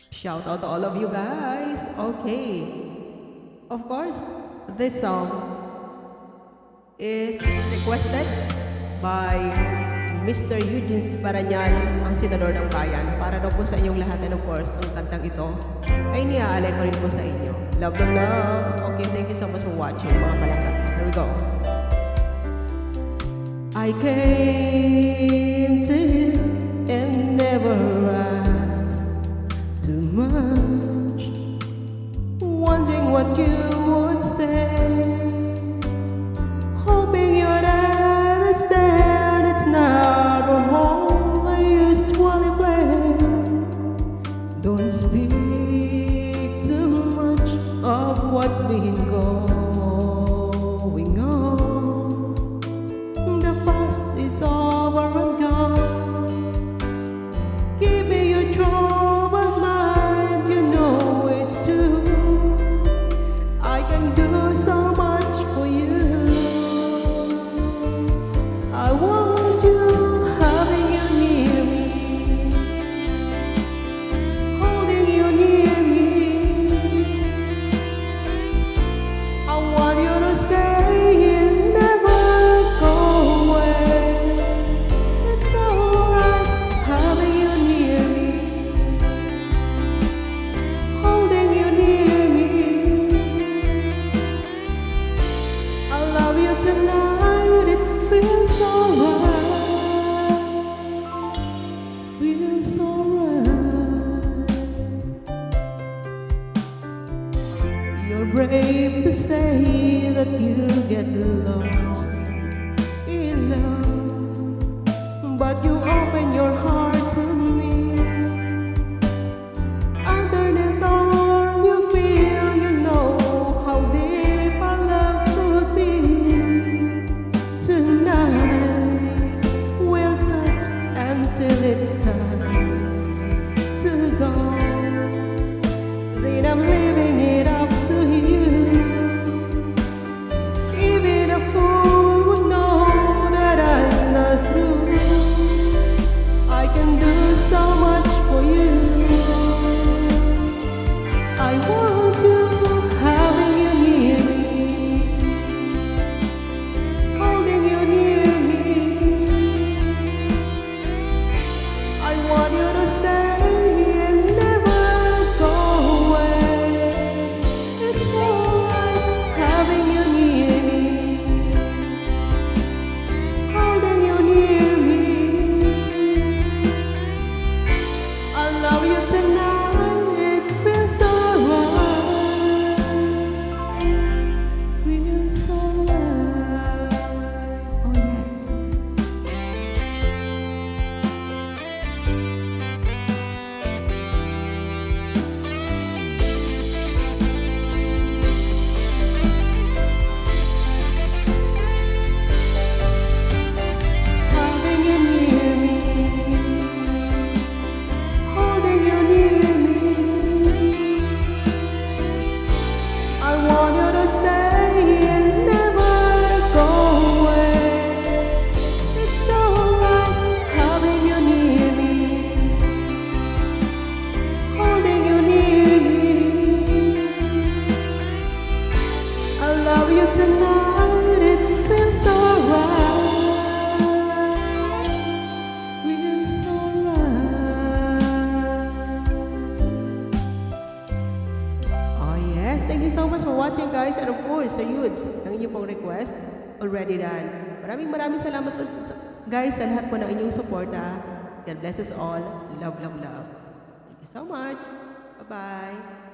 Shout out to all of you guys. Okay. Of course, this song is requested by Mr. Eugene Baranyal, ang senador ng bayan. Para daw po sa inyong lahat, and of course, ang kantang ito ay niaalay ko rin po sa inyo. Love, love, love. Okay, thank you so much for watching, mga palangga. Here we go. I came to you and never asked too much, wondering what you would say, hoping you'd understand it's not a role I usually play. Don't speak too much of what's been going on. The past is over and gone. Give me your troubled mind, you know it's true. I can do so much for you. I want you, having you near me, holding you near me. I want you to stay and never go away. It's alright, having you near me, holding you near me. I love you tonight, it feels alright, feels alright. You're brave to say that you get lost in love, but you open your heart to me. Underneath all you feel, you know how deep our love could be. Tonight we'll touch until it's time to go. Then I'm leaving it up to you. Even a fool would know that I'm not through. I can do so much for you. I want you, having you near me, holding you near me. I want you to stay and never go away. It's alright, having you near me, holding you near me. I love you tonight, it feels alright, feels alright. Oh yes. Having you near me, holding you near me. I want you to stay and never go away. It's alright, having you near me, holding you near me. I love you tonight, it feels alright, feels alright. Oh yes, thank you so much for watching guys, and of course sa youths, ang inyong pong request already done. Maraming salamat po guys sa lahat po ng inyong suporta. God bless us all. Love, love, love. Thank you so much. Bye-bye.